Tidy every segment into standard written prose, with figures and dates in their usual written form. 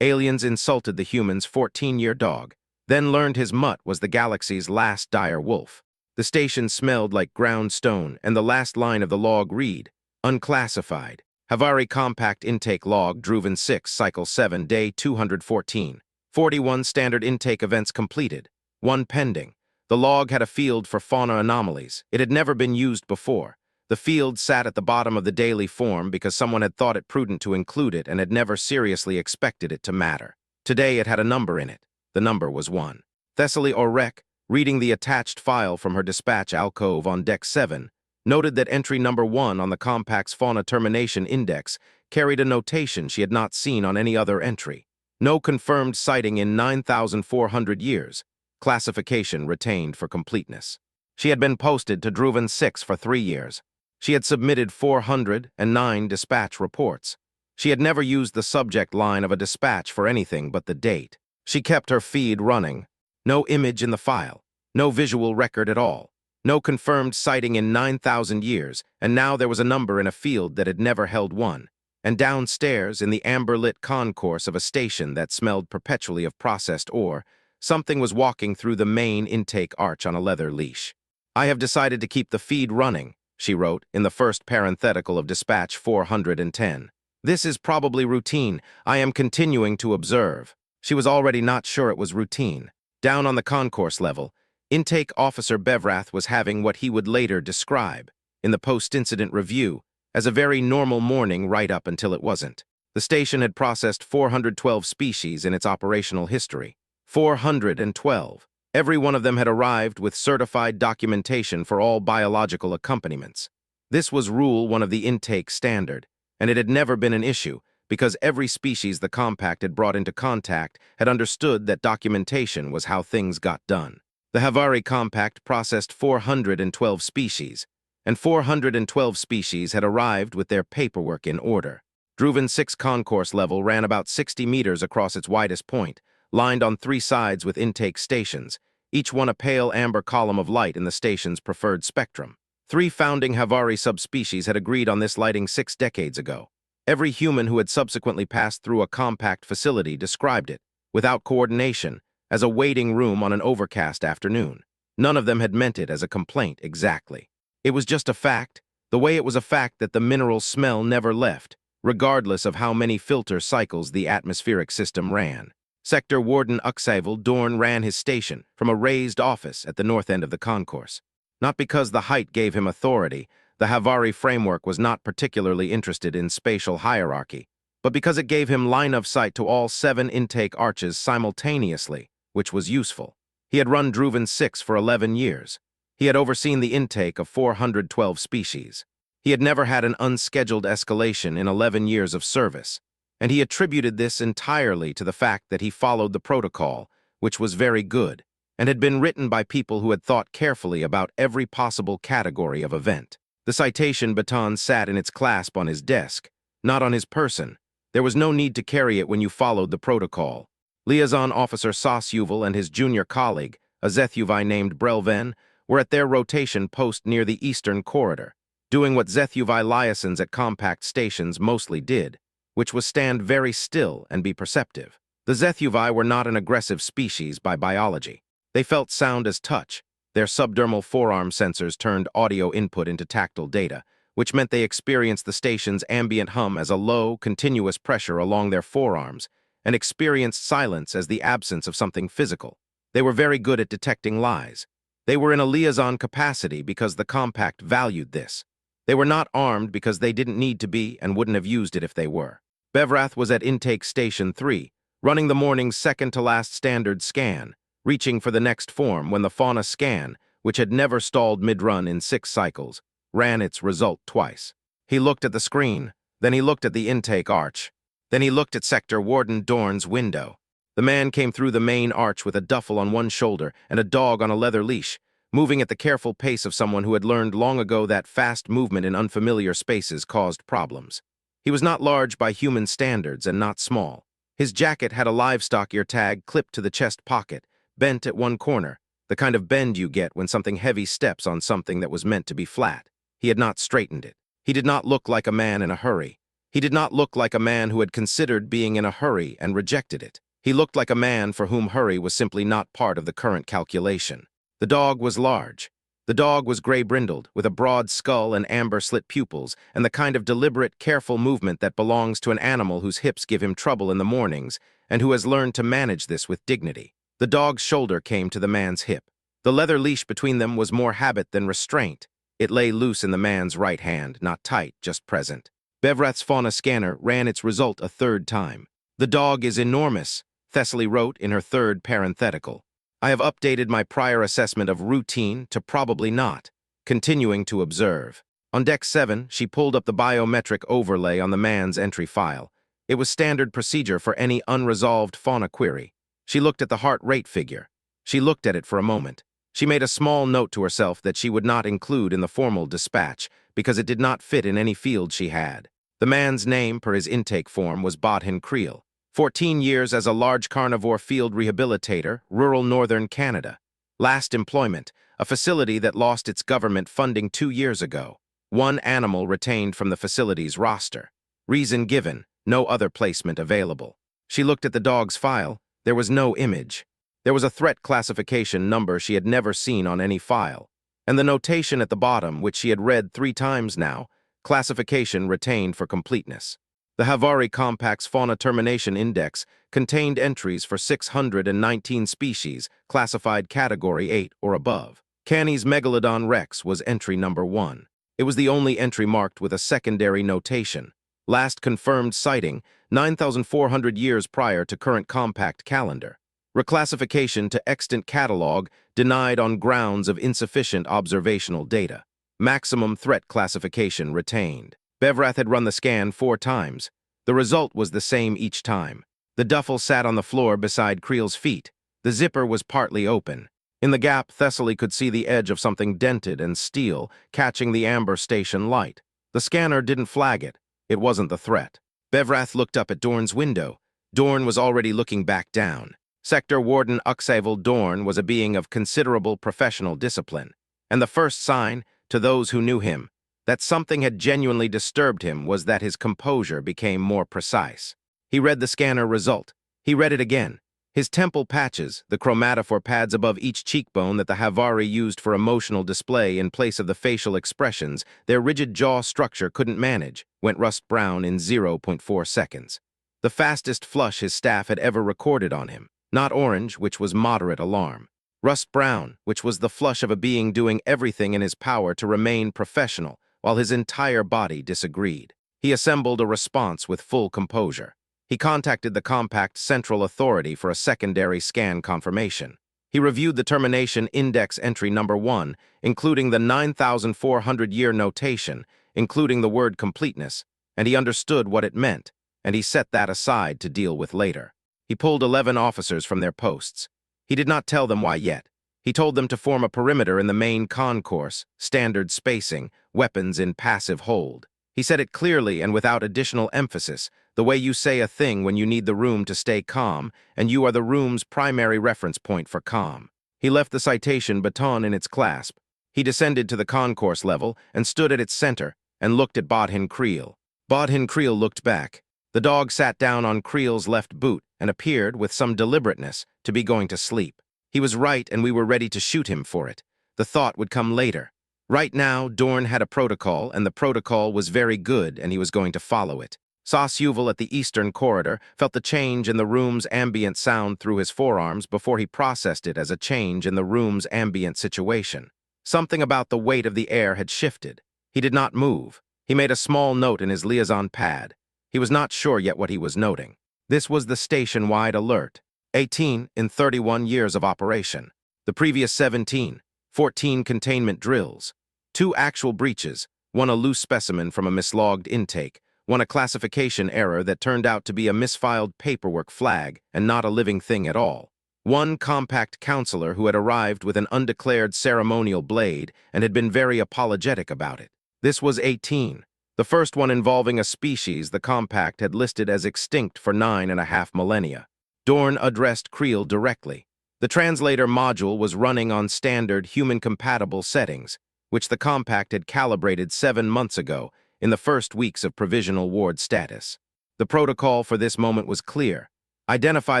Aliens insulted the human's 14-year dog, then learned his Mutt was the galaxy's last dire wolf. The station smelled like ground stone, and the last line of the log read, unclassified. HFY Compact Intake Log, Druven 6, Cycle 7, Day 214. 41 standard intake events completed. 1 pending. The log had a field for fauna anomalies. It had never been used before. The field sat at the bottom of the daily form because someone had thought it prudent to include it and had never seriously expected it to matter. Today it had a number in it. The number was 1. Thessaly Orek, reading the attached file from her dispatch alcove on Deck 7, noted that entry number 1 on the Compact's Fauna Termination Index carried a notation she had not seen on any other entry. No confirmed sighting in 9,400 years. Classification retained for completeness. She had been posted to Druven 6 for 3 years. She had submitted 409 dispatch reports. She had never used the subject line of a dispatch for anything but the date. She kept her feed running. No image in the file. No visual record at all. No confirmed sighting in 9,000 years, and now there was a number in a field that had never held one. And downstairs, in the amber-lit concourse of a station that smelled perpetually of processed ore, something was walking through the main intake arch on a leather leash. "I have decided to keep the feed running," she wrote in the first parenthetical of Dispatch 410. "This is probably routine. I am continuing to observe." She was already not sure it was routine. Down on the concourse level, Intake Officer Bevrath was having what he would later describe, in the post-incident review, as a very normal morning right up until it wasn't. The station had processed 412 species in its operational history. 412. Every one of them had arrived with certified documentation for all biological accompaniments. This was Rule 1 of the intake standard, and it had never been an issue because every species the Compact had brought into contact had understood that documentation was how things got done. The HFY Compact processed 412 species, and 412 species had arrived with their paperwork in order. Druven 6 concourse level ran about 60 meters across its widest point, lined on 3 sides with intake stations, each one a pale amber column of light in the station's preferred spectrum. 3 founding HFY subspecies had agreed on this lighting 6 decades ago. Every human who had subsequently passed through a Compact facility described it, without coordination, as a waiting room on an overcast afternoon. None of them had meant it as a complaint exactly. It was just a fact, the way it was a fact that the mineral smell never left, regardless of how many filter cycles the atmospheric system ran. Sector Warden Uxavel Dorn ran his station from a raised office at the north end of the concourse. Not because the height gave him authority, the HFY framework was not particularly interested in spatial hierarchy, but because it gave him line of sight to all 7 intake arches simultaneously, which was useful. He had run Druven 6 for 11 years. He had overseen the intake of 412 species. He had never had an unscheduled escalation in 11 years of service, and he attributed this entirely to the fact that he followed the protocol, which was very good, and had been written by people who had thought carefully about every possible category of event. The citation baton sat in its clasp on his desk, not on his person. There was no need to carry it when you followed the protocol. Liaison Officer Sasuvel and his junior colleague, a HFY named Brelven, were at their rotation post near the eastern corridor, doing what HFY liaisons at Compact stations mostly did, which was stand very still and be perceptive. The HFY were not an aggressive species by biology. They felt sound as touch. Their subdermal forearm sensors turned audio input into tactile data, which meant they experienced the station's ambient hum as a low, continuous pressure along their forearms, and experienced silence as the absence of something physical. They were very good at detecting lies. They were in a liaison capacity because the Compact valued this. They were not armed because they didn't need to be and wouldn't have used it if they were. Bevrath was at Intake Station 3, running the morning's second-to-last standard scan, reaching for the next form when the fauna scan, which had never stalled mid-run in 6 cycles, ran its result twice. He looked at the screen, then he looked at the intake arch. Then he looked at Sector Warden Dorn's window. The man came through the main arch with a duffel on one shoulder and a dog on a leather leash, moving at the careful pace of someone who had learned long ago that fast movement in unfamiliar spaces caused problems. He was not large by human standards and not small. His jacket had a livestock ear tag clipped to the chest pocket, bent at one corner, the kind of bend you get when something heavy steps on something that was meant to be flat. He had not straightened it. He did not look like a man in a hurry. He did not look like a man who had considered being in a hurry and rejected it. He looked like a man for whom hurry was simply not part of the current calculation. The dog was large. The dog was gray-brindled, with a broad skull and amber-slit pupils, and the kind of deliberate, careful movement that belongs to an animal whose hips give him trouble in the mornings, and who has learned to manage this with dignity. The dog's shoulder came to the man's hip. The leather leash between them was more habit than restraint. It lay loose in the man's right hand, not tight, just present. Bevrath's fauna scanner ran its result a third time. The dog is enormous, Thessaly wrote in her third parenthetical. I have updated my prior assessment of routine to probably not, continuing to observe. On Deck 7, she pulled up the biometric overlay on the man's entry file. It was standard procedure for any unresolved fauna query. She looked at the heart rate figure. She looked at it for a moment. She made a small note to herself that she would not include in the formal dispatch because it did not fit in any field she had. The man's name per his intake form was Bodhin Creel. 14 years as a large carnivore field rehabilitator, rural northern Canada. Last employment, a facility that lost its government funding 2 years ago. One animal retained from the facility's roster. Reason given, no other placement available. She looked at the dog's file. There was no image. There was a threat classification number she had never seen on any file. And the notation at the bottom, which she had read 3 times now, classification retained for completeness. The HFY Compact's Fauna Termination Index contained entries for 619 species, classified Category 8 or above. Canny's Megalodon Rex was entry number 1. It was the only entry marked with a secondary notation. Last confirmed sighting, 9,400 years prior to current compact calendar. Reclassification to extant catalog denied on grounds of insufficient observational data. Maximum threat classification retained. Bevrath had run the scan 4 times. The result was the same each time. The duffel sat on the floor beside Creel's feet. The zipper was partly open. In the gap, Thessaly could see the edge of something dented and steel, catching the amber station light. The scanner didn't flag it. It wasn't the threat. Bevrath looked up at Dorn's window. Dorn was already looking back down. Sector Warden Uxavel Dorn was a being of considerable professional discipline. And the first sign, to those who knew him, that something had genuinely disturbed him was that his composure became more precise. He read the scanner result. He read it again. His temple patches, the chromatophore pads above each cheekbone that the HFY used for emotional display in place of the facial expressions, their rigid jaw structure couldn't manage, went rust brown in 0.4 seconds. The fastest flush his staff had ever recorded on him. Not orange, which was moderate alarm. Rust brown, which was the flush of a being doing everything in his power to remain professional, while his entire body disagreed. He assembled a response with full composure. He contacted the Compact Central Authority for a secondary scan confirmation. He reviewed the termination index entry number 1, including the 9,400-year notation, including the word completeness, and he understood what it meant, and he set that aside to deal with later. He pulled 11 officers from their posts. He did not tell them why yet. He told them to form a perimeter in the main concourse, standard spacing, weapons in passive hold. He said it clearly and without additional emphasis, the way you say a thing when you need the room to stay calm, and you are the room's primary reference point for calm. He left the citation baton in its clasp. He descended to the concourse level and stood at its center and looked at Bodhin Creel. Bodhin Creel looked back. The dog sat down on Creel's left boot and appeared, with some deliberateness, to be going to sleep. He was right, and we were ready to shoot him for it. The thought would come later. Right now, Dorn had a protocol, and the protocol was very good, and he was going to follow it. Sauce-Yuval at the eastern corridor felt the change in the room's ambient sound through his forearms before he processed it as a change in the room's ambient situation. Something about the weight of the air had shifted. He did not move. He made a small note in his liaison pad. He was not sure yet what he was noting. This was the station-wide alert. 18 in 31 years of operation. The previous 17, 14 containment drills. 2 actual breaches, one a loose specimen from a mislogged intake, one a classification error that turned out to be a misfiled paperwork flag and not a living thing at all. One compact counselor who had arrived with an undeclared ceremonial blade and had been very apologetic about it. This was 18. The first one involving a species the compact had listed as extinct for 9.5 millennia. Dorn addressed Creel directly. The translator module was running on standard human-compatible settings, which the compact had calibrated 7 months ago, in the first weeks of provisional ward status. The protocol for this moment was clear. Identify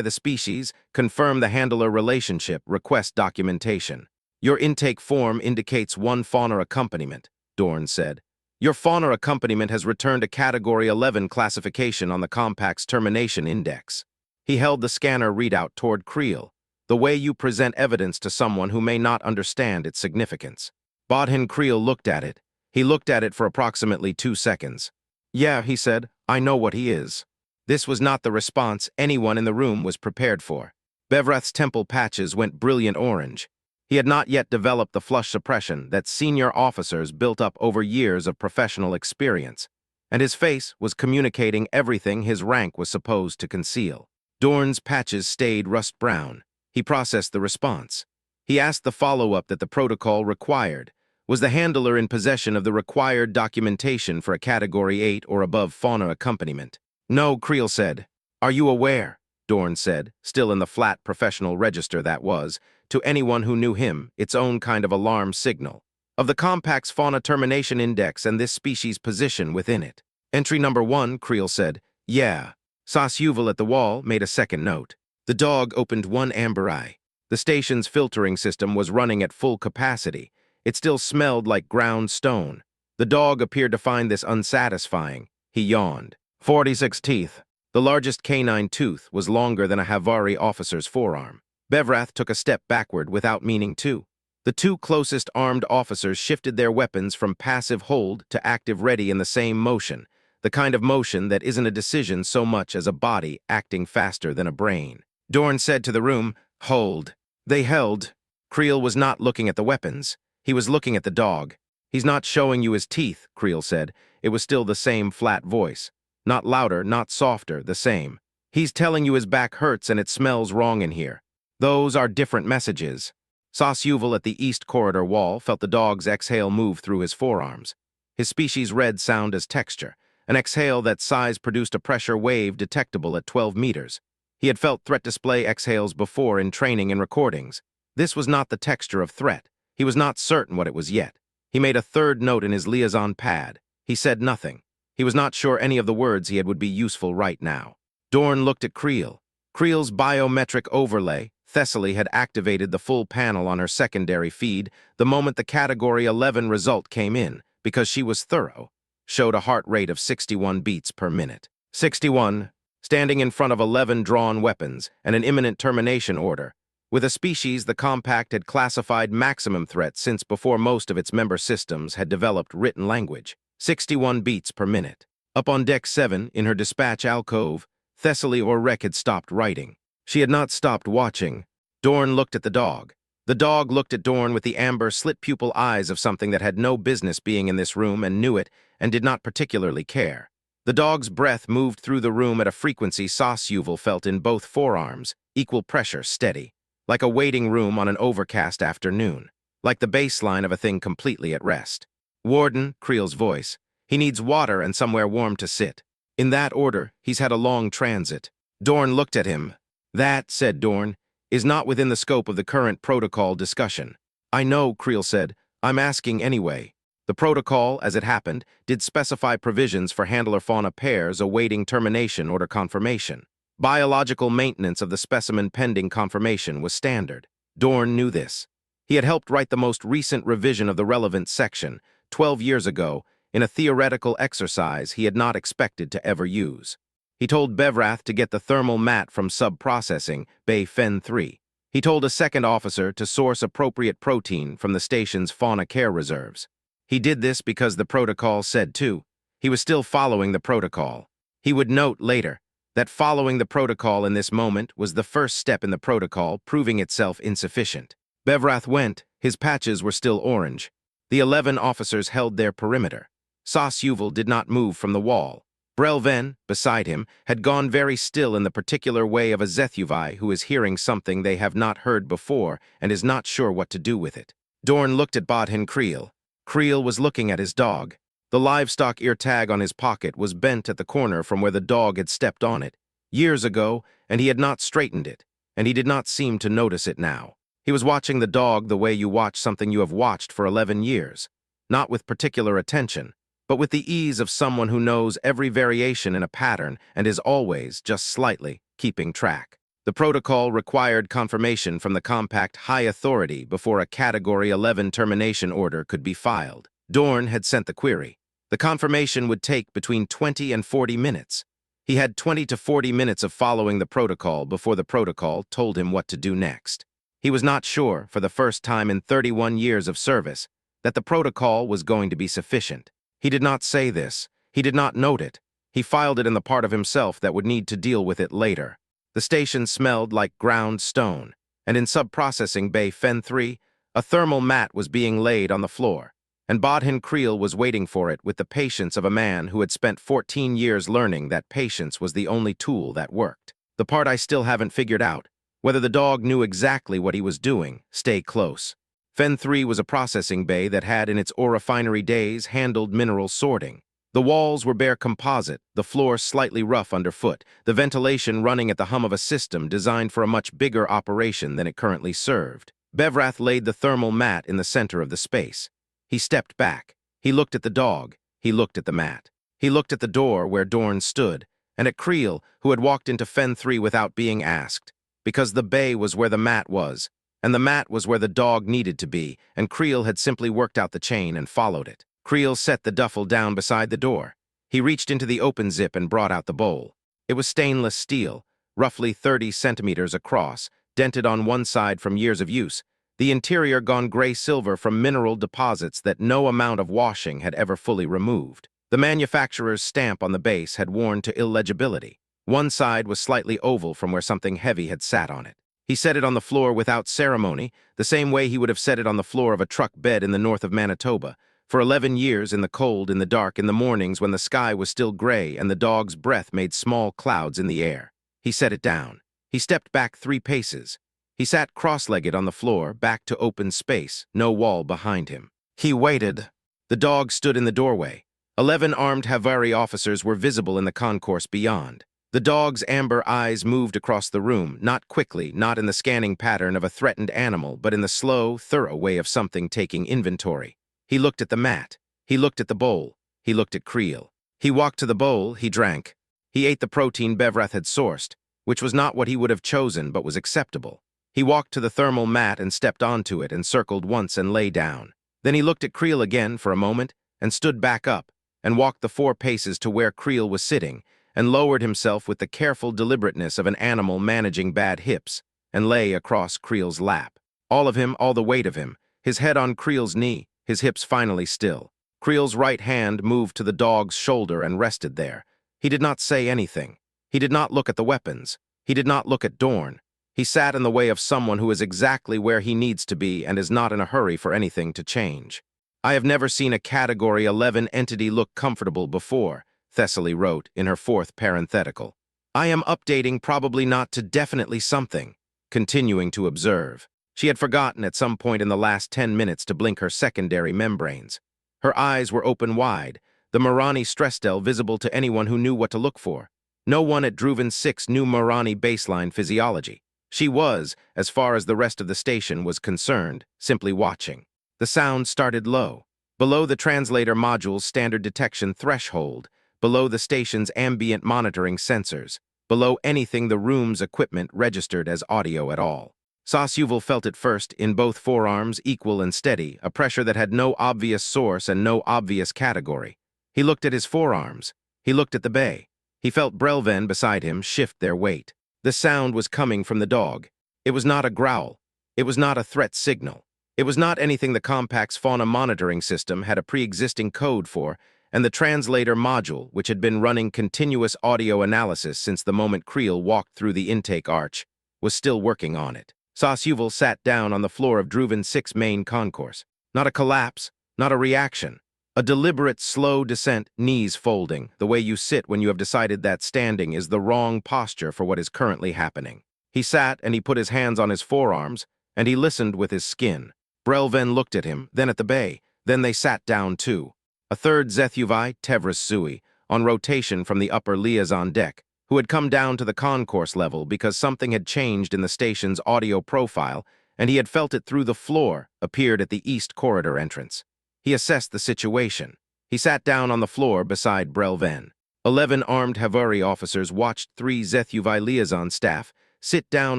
the species, confirm the handler relationship, request documentation. Your intake form indicates one fauna accompaniment, Dorn said. Your fauna accompaniment has returned a Category 11 classification on the Compact's termination index. He held the scanner readout toward Creel, the way you present evidence to someone who may not understand its significance. Bodhin Creel looked at it. He looked at it for approximately 2 seconds. Yeah, he said, I know what he is. This was not the response anyone in the room was prepared for. Bevrath's temple patches went brilliant orange. He had not yet developed the flush suppression that senior officers built up over years of professional experience, and his face was communicating everything his rank was supposed to conceal. Dorn's patches stayed rust brown. He processed the response. He asked the follow-up that the protocol required. Was the handler in possession of the required documentation for a Category 8 or above fauna accompaniment? No, Creel said. Are you aware, Dorn said, still in the flat professional register that was, to anyone who knew him, its own kind of alarm signal, of the Compact's fauna termination index and this species' position within it? Entry number 1, Creel said. Yeah. Sasuval at the wall made a second note. The dog opened one amber eye. The station's filtering system was running at full capacity. It still smelled like ground stone. The dog appeared to find this unsatisfying. He yawned. 46 teeth. The largest canine tooth was longer than a Havari officer's forearm. Bevrath took a step backward without meaning to. The two closest armed officers shifted their weapons from passive hold to active ready in the same motion, the kind of motion that isn't a decision so much as a body acting faster than a brain. Dorn said to the room, Hold. They held. Creel was not looking at the weapons. He was looking at the dog. He's not showing you his teeth, Creel said. It was still the same flat voice. Not louder, not softer, the same. He's telling you his back hurts and it smells wrong in here. Those are different messages. Sasuval at the east corridor wall felt the dog's exhale move through his forearms. His species' red sound as texture, an exhale that size produced a pressure wave detectable at 12 meters. He had felt threat display exhales before in training and recordings. This was not the texture of threat. He was not certain what it was yet. He made a third note in his liaison pad. He said nothing. He was not sure any of the words he had would be useful right now. Dorn looked at Creel. Creel's biometric overlay, Thessaly had activated the full panel on her secondary feed the moment the Category 11 result came in, because she was thorough, showed a heart rate of 61 beats per minute. 61, standing in front of 11 drawn weapons and an imminent termination order. With a species the Compact had classified maximum threat since before most of its member systems had developed written language. 61 beats per minute. Up on Deck 7, in her dispatch alcove, Thessaly Orek had stopped writing. She had not stopped watching. Dorn looked at the dog. The dog looked at Dorn with the amber slit-pupil eyes of something that had no business being in this room and knew it and did not particularly care. The dog's breath moved through the room at a frequency Sasuval felt in both forearms, equal pressure, steady, like a waiting room on an overcast afternoon, like the baseline of a thing completely at rest. Warden, Creel's voice. He needs water and somewhere warm to sit. In that order, he's had a long transit. Dorn looked at him. That, said Dorn, is not within the scope of the current protocol discussion. I know, Creel said. I'm asking anyway. The protocol, as it happened, did specify provisions for handler-fauna pairs awaiting termination order confirmation. Biological maintenance of the specimen pending confirmation was standard. Dorn knew this. He had helped write the most recent revision of the relevant section, 12 years ago, in a theoretical exercise he had not expected to ever use. He told Bevrath to get the thermal mat from sub-processing, Bay Fen 3. He told a second officer to source appropriate protein from the station's fauna care reserves. He did this because the protocol said to. He was still following the protocol. He would note later that following the protocol in this moment was the first step in the protocol proving itself insufficient. Bevrath went. His patches were still orange. The 11 officers held their perimeter. Sasuval did not move from the wall. Brelven, beside him, had gone very still in the particular way of a HFY who is hearing something they have not heard before and is not sure what to do with it. Dorn looked at Bodhin Creel. Creel was looking at his dog. The livestock ear tag on his pocket was bent at the corner from where the dog had stepped on it years ago, and he had not straightened it, and he did not seem to notice it now. He was watching the dog the way you watch something you have watched for 11 years, not with particular attention, but with the ease of someone who knows every variation in a pattern and is always, just slightly, keeping track. The protocol required confirmation from the compact high authority before a Category 11 termination order could be filed. Dorn had sent the query. The confirmation would take between 20 and 40 minutes. He had 20 to 40 minutes of following the protocol before the protocol told him what to do next. He was not sure, for the first time in 31 years of service, that the protocol was going to be sufficient. He did not say this. He did not note it. He filed it in the part of himself that would need to deal with it later. The station smelled like ground stone, and in sub-processing bay Fen 3, a thermal mat was being laid on the floor, and Bodhin Creel was waiting for it with the patience of a man who had spent 14 years learning that patience was the only tool that worked. The part I still haven't figured out, whether the dog knew exactly what he was doing. Stay close. Fen 3 was a processing bay that had in its ore refinery days handled mineral sorting. The walls were bare composite, the floor slightly rough underfoot, the ventilation running at the hum of a system designed for a much bigger operation than it currently served. Bevrath laid the thermal mat in the center of the space. He stepped back. He looked at the dog. He looked at the mat. He looked at the door where Dorn stood, and at Creel, who had walked into Fen 3 without being asked, because the bay was where the mat was, and the mat was where the dog needed to be, and Creel had simply worked out the chain and followed it. Creel set the duffel down beside the door. He reached into the open zip and brought out the bowl. It was stainless steel, roughly 30 centimeters across, dented on one side from years of use, the interior gone gray-silver from mineral deposits that no amount of washing had ever fully removed. The manufacturer's stamp on the base had worn to illegibility. One side was slightly oval from where something heavy had sat on it. He set it on the floor without ceremony, the same way he would have set it on the floor of a truck bed in the north of Manitoba. For 11 years in the cold, in the dark, in the mornings when the sky was still gray and the dog's breath made small clouds in the air. He set it down. He stepped back 3 paces. He sat cross-legged on the floor, back to open space, no wall behind him. He waited. The dog stood in the doorway. 11 armed HFY officers were visible in the concourse beyond. The dog's amber eyes moved across the room, not quickly, not in the scanning pattern of a threatened animal, but in the slow, thorough way of something taking inventory. He looked at the mat. He looked at the bowl. He looked at Creel. He walked to the bowl. He drank. He ate the protein Bevrath had sourced, which was not what he would have chosen but was acceptable. He walked to the thermal mat and stepped onto it and circled once and lay down. Then he looked at Creel again for a moment and stood back up and walked the 4 paces to where Creel was sitting and lowered himself with the careful deliberateness of an animal managing bad hips and lay across Creel's lap. All of him, all the weight of him, his head on Creel's knee, his hips finally still. Creel's right hand moved to the dog's shoulder and rested there. He did not say anything. He did not look at the weapons. He did not look at Dorn. He sat in the way of someone who is exactly where he needs to be and is not in a hurry for anything to change. I have never seen a Category 11 entity look comfortable before, Thessaly wrote in her 4th parenthetical. I am updating probably not to definitely something, continuing to observe. She had forgotten at some point in the last 10 minutes to blink her secondary membranes. Her eyes were open wide, the Morani stressdel visible to anyone who knew what to look for. No one at Druven 6 knew Morani baseline physiology. She was, as far as the rest of the station was concerned, simply watching. The sound started low, below the translator module's standard detection threshold, below the station's ambient monitoring sensors, below anything the room's equipment registered as audio at all. Sasuvel felt it first, in both forearms, equal and steady, a pressure that had no obvious source and no obvious category. He looked at his forearms. He looked at the bay. He felt Brelven beside him shift their weight. The sound was coming from the dog. It was not a growl. It was not a threat signal. It was not anything the compact's fauna monitoring system had a pre-existing code for, and the translator module, which had been running continuous audio analysis since the moment Creel walked through the intake arch, was still working on it. Sasuvel sat down on the floor of Druven 6 main concourse. Not a collapse, not a reaction. A deliberate, slow descent, knees folding, the way you sit when you have decided that standing is the wrong posture for what is currently happening. He sat and he put his hands on his forearms, and he listened with his skin. Brelven looked at him, then at the bay. Then they sat down too. A third HFY, Tevras Sui, on rotation from the upper liaison deck, who had come down to the concourse level because something had changed in the station's audio profile, and he had felt it through the floor, appeared at the east corridor entrance. He assessed the situation. He sat down on the floor beside Brelven. 11 armed HFY officers watched 3 HFY liaison staff sit down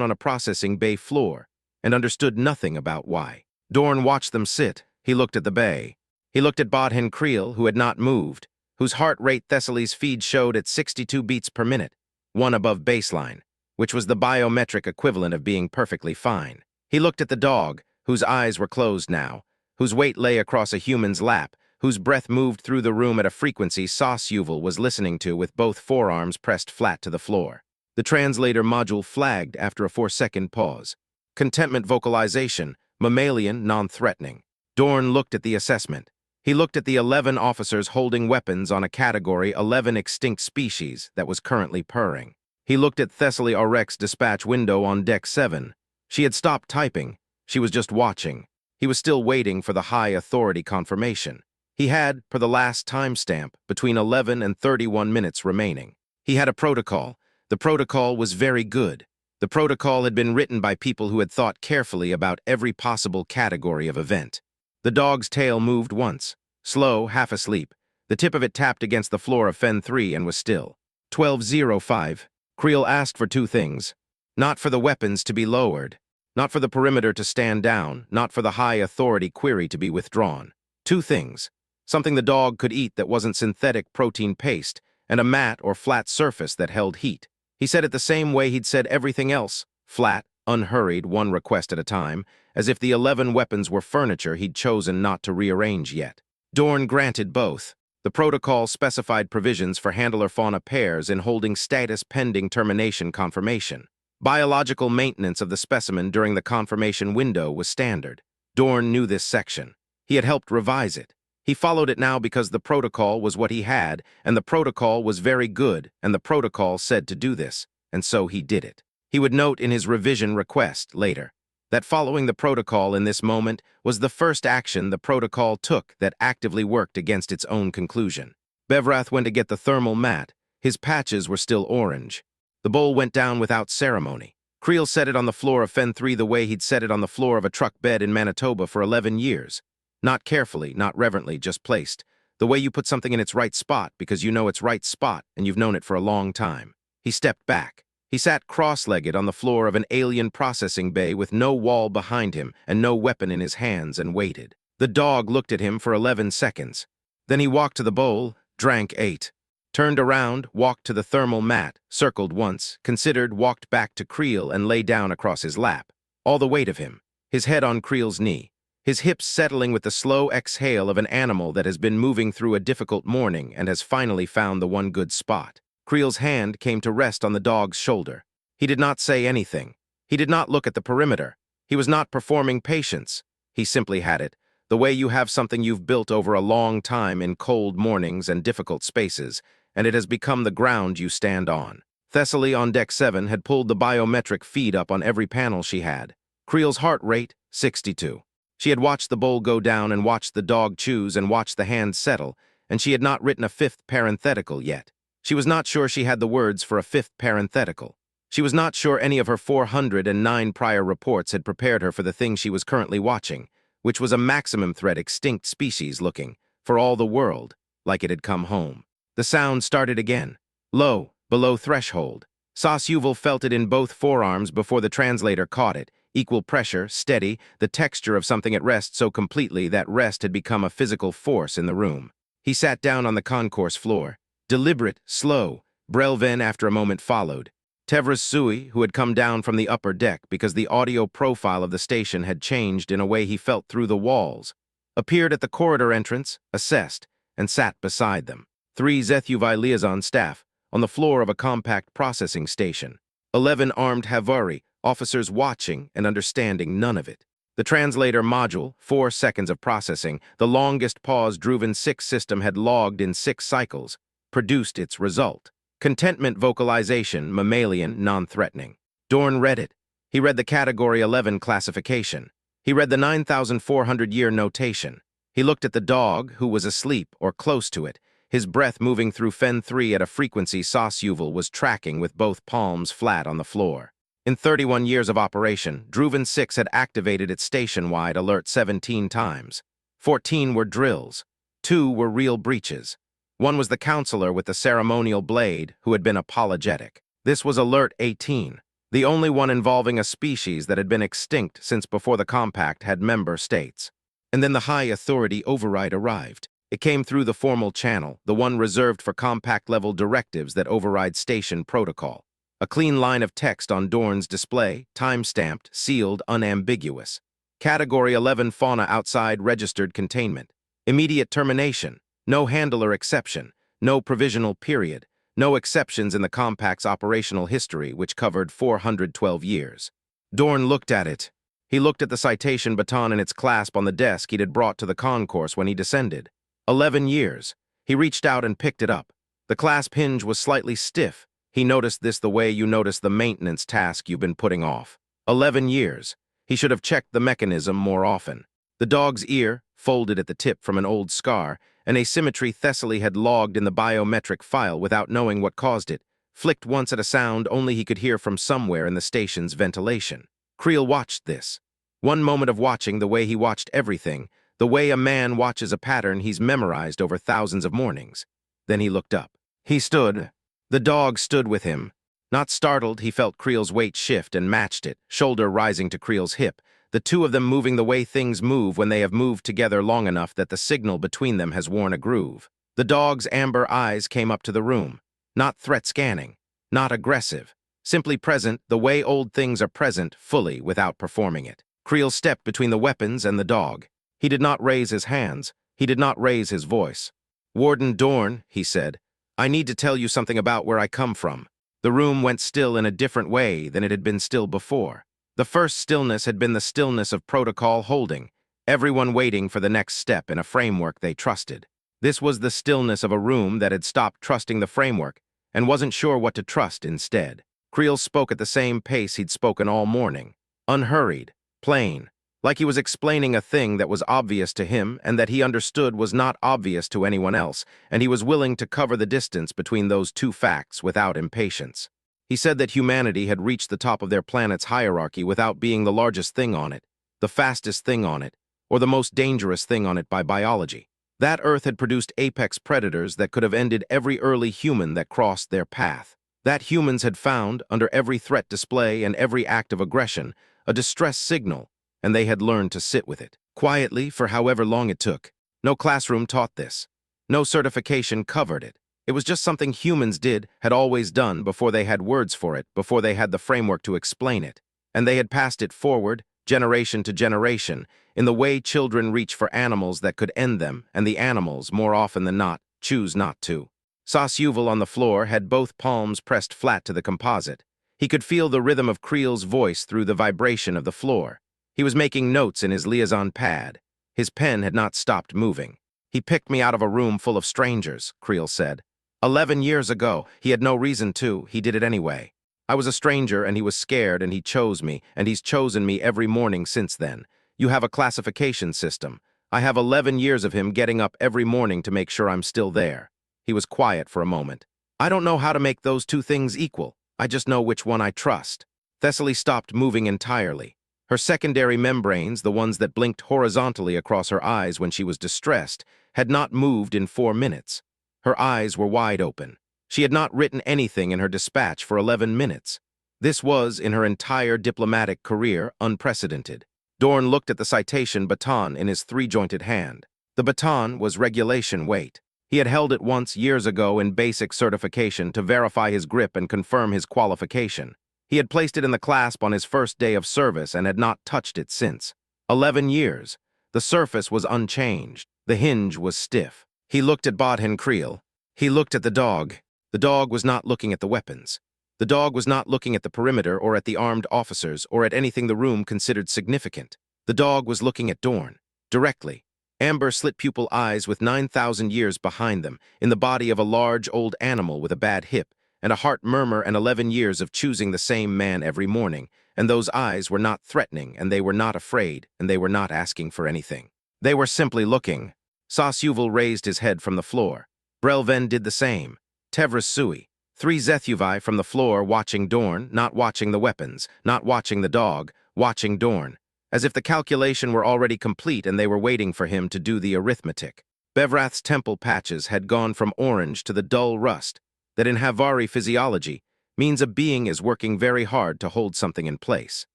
on a processing bay floor and understood nothing about why. Dorn watched them sit. He looked at the bay. He looked at Bodhin Creel, who had not moved, whose heart rate Thessaly's feed showed at 62 beats per minute, one above baseline, which was the biometric equivalent of being perfectly fine. He looked at the dog, whose eyes were closed now, whose weight lay across a human's lap, whose breath moved through the room at a frequency Sauce-Yuval was listening to with both forearms pressed flat to the floor. The translator module flagged after a 4-second pause. Contentment vocalization, mammalian, non-threatening. Dorn looked at the assessment. He looked at the 11 officers holding weapons on a Category 11 extinct species that was currently purring. He looked at Thessaly Aurek's dispatch window on Deck 7. She had stopped typing. She was just watching. He was still waiting for the high authority confirmation. He had, per the last timestamp, between 11 and 31 minutes remaining. He had a protocol. The protocol was very good. The protocol had been written by people who had thought carefully about every possible category of event. The dog's tail moved once, slow, half asleep. The tip of it tapped against the floor of Fen 3 and was still. 12:05. Creel asked for 2 things. Not for the weapons to be lowered. Not for the perimeter to stand down. Not for the high authority query to be withdrawn. 2 things. Something the dog could eat that wasn't synthetic protein paste, and a matte or flat surface that held heat. He said it the same way he'd said everything else, flat, unhurried, one request at a time, as if the 11 weapons were furniture he'd chosen not to rearrange yet. Dorn granted both. The protocol specified provisions for handler-fauna pairs in holding status pending termination confirmation. Biological maintenance of the specimen during the confirmation window was standard. Dorn knew this section. He had helped revise it. He followed it now because the protocol was what he had, and the protocol was very good, and the protocol said to do this, and so he did it. He would note in his revision request later that following the protocol in this moment was the first action the protocol took that actively worked against its own conclusion. Bevrath went to get the thermal mat. His patches were still orange. The bowl went down without ceremony. Creel set it on the floor of Fen 3 the way he'd set it on the floor of a truck bed in Manitoba for 11 years. Not carefully, not reverently, just placed. The way you put something in its right spot because you know its right spot and you've known it for a long time. He stepped back. He sat cross-legged on the floor of an alien processing bay with no wall behind him and no weapon in his hands and waited. The dog looked at him for 11 seconds. Then he walked to the bowl, drank 8. Turned around, walked to the thermal mat, circled once, considered, walked back to Creel and lay down across his lap. All the weight of him, his head on Creel's knee. His hips settling with the slow exhale of an animal that has been moving through a difficult morning and has finally found the one good spot. Creel's hand came to rest on the dog's shoulder. He did not say anything. He did not look at the perimeter. He was not performing patience. He simply had it, the way you have something you've built over a long time in cold mornings and difficult spaces, and it has become the ground you stand on. Thessaly on Deck 7 had pulled the biometric feed up on every panel she had. Creel's heart rate, 62. She had watched the bowl go down and watched the dog choose and watched the hand settle, and she had not written a 5th parenthetical yet. She was not sure she had the words for a 5th parenthetical. She was not sure any of her 409 prior reports had prepared her for the thing she was currently watching, which was a maximum threat extinct species looking, for all the world, like it had come home. The sound started again. Low, below threshold. Sauce-Yuval felt it in both forearms before the translator caught it. Equal pressure, steady, the texture of something at rest so completely that rest had become a physical force in the room. He sat down on the concourse floor. Deliberate, slow. Brelven after a moment followed. Tevras Sui, who had come down from the upper deck because the audio profile of the station had changed in a way he felt through the walls, appeared at the corridor entrance, assessed, and sat beside them. 3 HFY liaison staff, on the floor of a compact processing station. 11 armed HFY, officers watching and understanding none of it. The translator module, 4 seconds of processing, the longest pause Druven 6 system had logged in 6 cycles, produced its result. Contentment vocalization, mammalian, non-threatening. Dorn read it. He read the Category 11 classification. He read the 9,400-year notation. He looked at the dog, who was asleep or close to it, his breath moving through Fen 3 at a frequency Sauce-Yuval was tracking with both palms flat on the floor. In 31 years of operation, Druven 6 had activated its station-wide alert 17 times. 14 were drills. Two were real breaches. One was the counselor with the ceremonial blade who had been apologetic. This was Alert 18, the only one involving a species that had been extinct since before the compact had member states. And then the high authority override arrived. It came through the formal channel, the one reserved for compact-level directives that override station protocol. A clean line of text on Dorn's display, time-stamped, sealed, unambiguous. Category 11 fauna outside registered containment. Immediate termination. No handler exception. No provisional period. No exceptions in the compact's operational history, which covered 412 years. Dorn looked at it. He looked at the citation baton in its clasp on the desk he'd had brought to the concourse when he descended. 11 years. He reached out and picked it up. The clasp hinge was slightly stiff. He noticed this the way you notice the maintenance task you've been putting off. 11 years. He should have checked the mechanism more often. The dog's ear, folded at the tip from an old scar, an asymmetry Thessaly had logged in the biometric file without knowing what caused it, flicked once at a sound only he could hear from somewhere in the station's ventilation. Creel watched this. One moment of watching the way he watched everything, the way a man watches a pattern he's memorized over thousands of mornings. Then he looked up. He stood. The dog stood with him. Not startled, he felt Creel's weight shift and matched it, shoulder rising to Creel's hip, the two of them moving the way things move when they have moved together long enough that the signal between them has worn a groove. The dog's amber eyes came up to the room. Not threat scanning. Not aggressive. Simply present the way old things are present, fully, without performing it. Creel stepped between the weapons and the dog. He did not raise his hands. He did not raise his voice. "Warden Dorn," he said, "I need to tell you something about where I come from." The room went still in a different way than it had been still before. The first stillness had been the stillness of protocol holding, everyone waiting for the next step in a framework they trusted. This was the stillness of a room that had stopped trusting the framework and wasn't sure what to trust instead. Creel spoke at the same pace he'd spoken all morning, unhurried, plain, like he was explaining a thing that was obvious to him and that he understood was not obvious to anyone else, and he was willing to cover the distance between those two facts without impatience. He said that humanity had reached the top of their planet's hierarchy without being the largest thing on it, the fastest thing on it, or the most dangerous thing on it by biology. That Earth had produced apex predators that could have ended every early human that crossed their path. That humans had found, under every threat display and every act of aggression, a distress signal, and they had learned to sit with it, quietly for however long it took. No classroom taught this. No certification covered it. It was just something humans had always done before they had words for it, before they had the framework to explain it. And they had passed it forward, generation to generation, in the way children reach for animals that could end them, and the animals, more often than not, choose not to. Sasuvel on the floor had both palms pressed flat to the composite. He could feel the rhythm of Creel's voice through the vibration of the floor. He was making notes in his liaison pad. His pen had not stopped moving. "He picked me out of a room full of strangers," Creel said. 11 years ago, he had no reason to, he did it anyway. I was a stranger and he was scared and he chose me, and he's chosen me every morning since then. You have a classification system. I have 11 years of him getting up every morning to make sure I'm still there. He was quiet for a moment. I don't know how to make those two things equal. I just know which one I trust. Thessaly stopped moving entirely. Her secondary membranes, the ones that blinked horizontally across her eyes when she was distressed, had not moved in 4 minutes. Her eyes were wide open. She had not written anything in her dispatch for 11 minutes. This was, in her entire diplomatic career, unprecedented. Dorn looked at the citation baton in his 3-jointed hand. The baton was regulation weight. He had held it once years ago in basic certification to verify his grip and confirm his qualification. He had placed it in the clasp on his first day of service and had not touched it since. 11 years. The surface was unchanged. The hinge was stiff. He looked at Bodhin Creel. He looked at the dog. The dog was not looking at the weapons. The dog was not looking at the perimeter or at the armed officers or at anything the room considered significant. The dog was looking at Dorn. Directly. Amber slit-pupil eyes with 9,000 years behind them, in the body of a large old animal with a bad hip, and a heart murmur and 11 years of choosing the same man every morning, and those eyes were not threatening, and they were not afraid, and they were not asking for anything. They were simply looking. Sasuvel raised his head from the floor. Brelven did the same. Tevras Sui. 3 Zethuvai from the floor watching Dorn, not watching the weapons, not watching the dog, watching Dorn, as if the calculation were already complete and they were waiting for him to do the arithmetic. Bevrath's temple patches had gone from orange to the dull rust that in HFY physiology means a being is working very hard to hold something in place.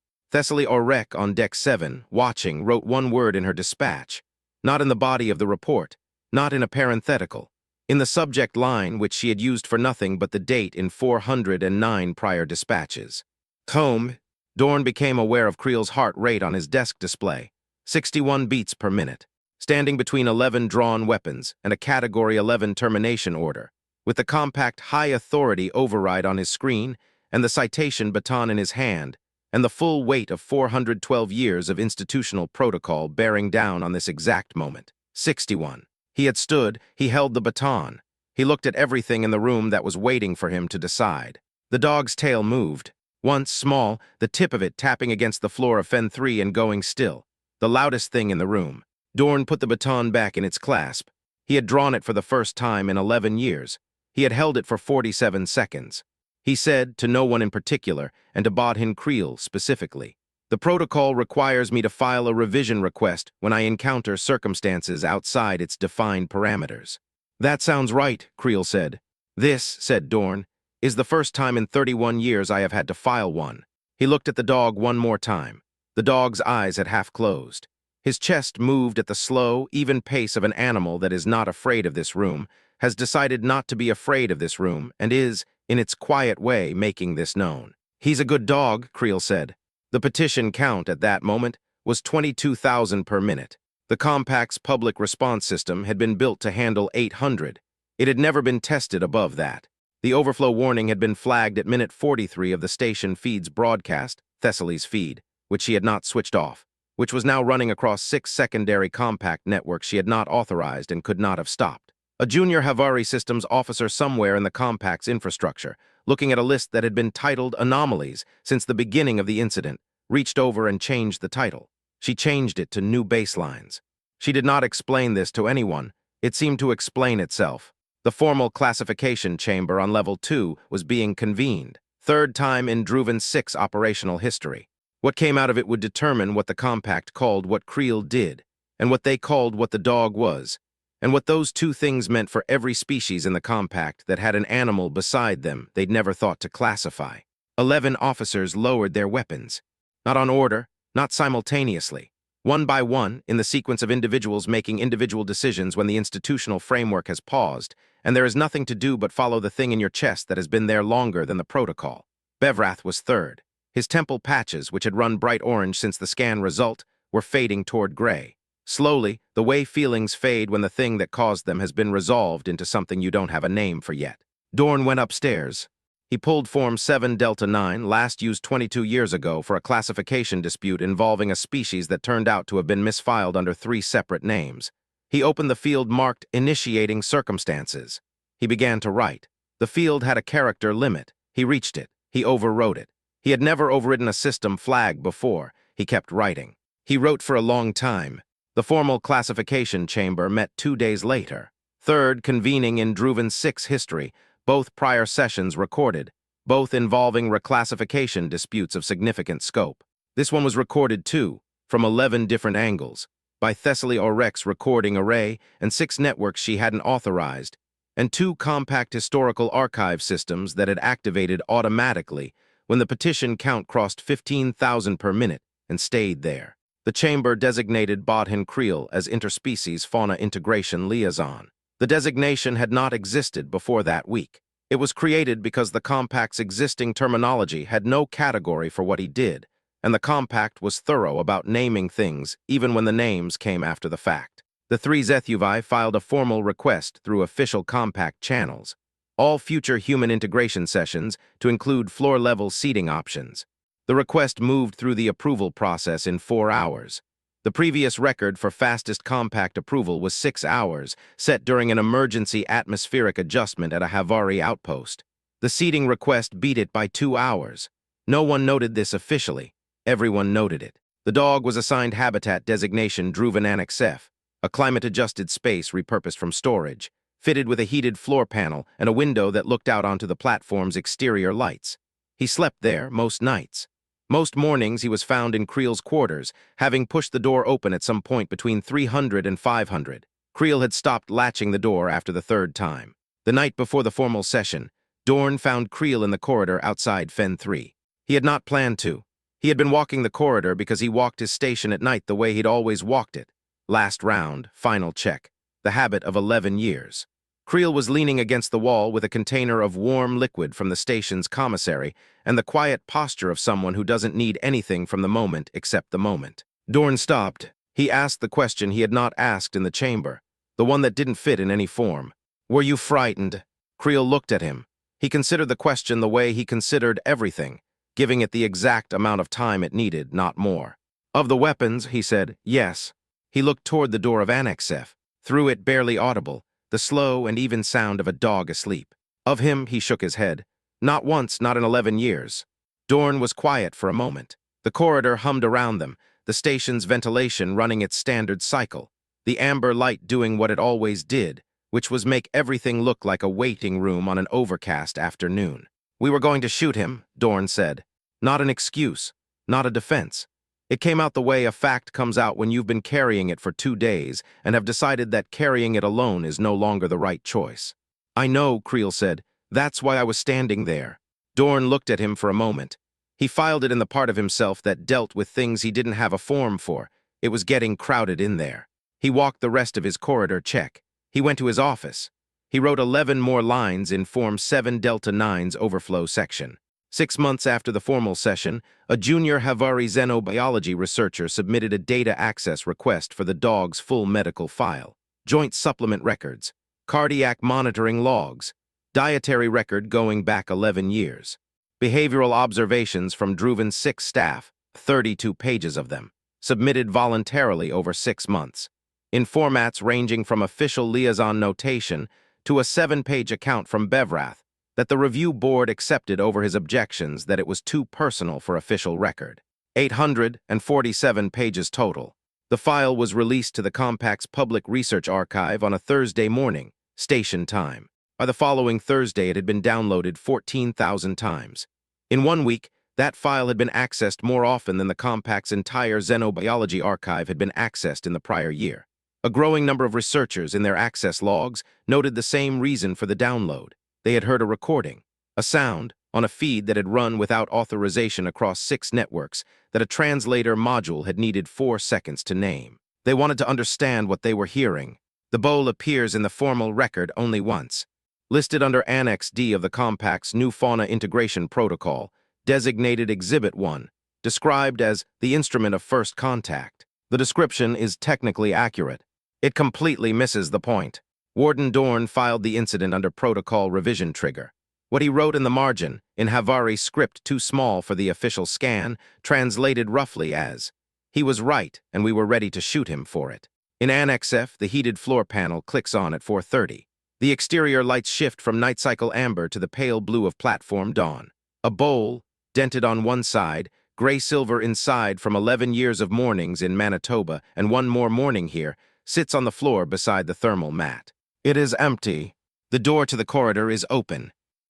Thessaly Orek on deck 7, watching, wrote one word in her dispatch, not in the body of the report, not in a parenthetical, in the subject line which she had used for nothing but the date in 409 prior dispatches. Home, Dorn became aware of Creel's heart rate on his desk display, 61 beats per minute, standing between 11 drawn weapons and a Category 11 termination order, with the compact high authority override on his screen and the citation baton in his hand, and the full weight of 412 years of institutional protocol bearing down on this exact moment. 61. He had stood, he held the baton. He looked at everything in the room that was waiting for him to decide. The dog's tail moved. Once small, the tip of it tapping against the floor of Fen 3 and going still. The loudest thing in the room. Dorn put the baton back in its clasp. He had drawn it for the first time in 11 years. He had held it for 47 seconds. He said, to no one in particular, and to Bodhin Creel specifically, "The protocol requires me to file a revision request when I encounter circumstances outside its defined parameters." "That sounds right," Creel said. "This," said Dorn, "is the first time in 31 years I have had to file one." He looked at the dog one more time. The dog's eyes had half closed. His chest moved at the slow, even pace of an animal that is not afraid of this room, has decided not to be afraid of this room, and is, in its quiet way, making this known. "He's a good dog," Creel said. The petition count at that moment was 22,000 per minute. The compact's public response system had been built to handle 800. It had never been tested above that. The overflow warning had been flagged at minute 43 of the station feed's broadcast, Thessaly's feed, which she had not switched off, which was now running across 6 secondary compact networks she had not authorized and could not have stopped. A junior HFY systems officer somewhere in the compact's infrastructure, looking at a list that had been titled Anomalies since the beginning of the incident, reached over and changed the title. She changed it to New Baselines. She did not explain this to anyone. It seemed to explain itself. The formal classification chamber on level 2 was being convened, third time in Druven 6 operational history. What came out of it would determine what the compact called what Creel did, and what they called what the dog was, and what those two things meant for every species in the compact that had an animal beside them they'd never thought to classify. 11 officers lowered their weapons. Not on order, not simultaneously. One by one, in the sequence of individuals making individual decisions when the institutional framework has paused, and there is nothing to do but follow the thing in your chest that has been there longer than the protocol. Bevrath was third. His temple patches, which had run bright orange since the scan result, were fading toward gray. Slowly, the way feelings fade when the thing that caused them has been resolved into something you don't have a name for yet. Dorn went upstairs. He pulled Form 7 Delta 9, last used 22 years ago for a classification dispute involving a species that turned out to have been misfiled under 3 separate names. He opened the field marked Initiating Circumstances. He began to write. The field had a character limit. He reached it. He overwrote it. He had never overridden a system flag before. He kept writing. He wrote for a long time. The formal classification chamber met 2 days later. Third, convening in Druven 6 history, both prior sessions recorded, both involving reclassification disputes of significant scope. This one was recorded too, from 11 different angles, by Thessaly Orek's recording array and 6 networks she hadn't authorized, and 2 compact historical archive systems that had activated automatically when the petition count crossed 15,000 per minute and stayed there. The chamber designated Bodhin Creel as interspecies fauna integration liaison. The designation had not existed before that week. It was created because the compact's existing terminology had no category for what he did, and the compact was thorough about naming things even when the names came after the fact. The 3 HFY filed a formal request through official compact channels, all future human integration sessions to include floor-level seating options. The request moved through the approval process in 4 hours. The previous record for fastest compact approval was 6 hours, set during an emergency atmospheric adjustment at a HFY outpost. The seating request beat it by 2 hours. No one noted this officially. Everyone noted it. The dog was assigned habitat designation Druven Annex F, a climate-adjusted space repurposed from storage, fitted with a heated floor panel and a window that looked out onto the platform's exterior lights. He slept there most nights. Most mornings he was found in Creel's quarters, having pushed the door open at some point between 300 and 500. Creel had stopped latching the door after the third time. The night before the formal session, Dorn found Creel in the corridor outside Fen 3. He had not planned to. He had been walking the corridor because he walked his station at night the way he'd always walked it. Last round, final check. The habit of 11 years. Creel was leaning against the wall with a container of warm liquid from the station's commissary and the quiet posture of someone who doesn't need anything from the moment except the moment. Dorn stopped. He asked the question he had not asked in the chamber, the one that didn't fit in any form. "Were you frightened?" Creel looked at him. He considered the question the way he considered everything, giving it the exact amount of time it needed, not more. "Of the weapons," he said, "yes." He looked toward the door of Annex F. Through it, barely audible, the slow and even sound of a dog asleep. Of him, he shook his head. Not once, not in 11 years. Dorn was quiet for a moment. The corridor hummed around them, the station's ventilation running its standard cycle, the amber light doing what it always did, which was make everything look like a waiting room on an overcast afternoon. "We were going to shoot him," Dorn said. Not an excuse, not a defense. It came out the way a fact comes out when you've been carrying it for 2 days and have decided that carrying it alone is no longer the right choice. "I know," Creel said. "That's why I was standing there." Dorn looked at him for a moment. He filed it in the part of himself that dealt with things he didn't have a form for. It was getting crowded in there. He walked the rest of his corridor check. He went to his office. He wrote 11 more lines in Form 7 Delta 9's overflow section. 6 months after the formal session, a junior HFY xenobiology researcher submitted a data access request for the dog's full medical file, joint supplement records, cardiac monitoring logs, dietary record going back 11 years, behavioral observations from Druven's 6 staff, 32 pages of them, submitted voluntarily over 6 months, in formats ranging from official liaison notation to a 7-page account from Bevrath, that the review board accepted over his objections that it was too personal for official record. 847 pages total. The file was released to the Compact's public research archive on a Thursday morning, station time. By the following Thursday, it had been downloaded 14,000 times. In 1 week, that file had been accessed more often than the Compact's entire xenobiology archive had been accessed in the prior year. A growing number of researchers in their access logs noted the same reason for the download. They had heard a recording, a sound, on a feed that had run without authorization across 6 networks that a translator module had needed 4 seconds to name. They wanted to understand what they were hearing. The bowl appears in the formal record only once. Listed under Annex D of the Compact's new fauna integration protocol, designated Exhibit 1, described as the instrument of first contact. The description is technically accurate. It completely misses the point. Warden Dorn filed the incident under protocol revision trigger. What he wrote in the margin, in HFY script too small for the official scan, translated roughly as, "He was right, and we were ready to shoot him for it." In Annex F, the heated floor panel clicks on at 4:30. The exterior lights shift from night cycle amber to the pale blue of platform dawn. A bowl, dented on one side, gray-silver inside from 11 years of mornings in Manitoba and 1 more morning here, sits on the floor beside the thermal mat. It is empty. The door to the corridor is open.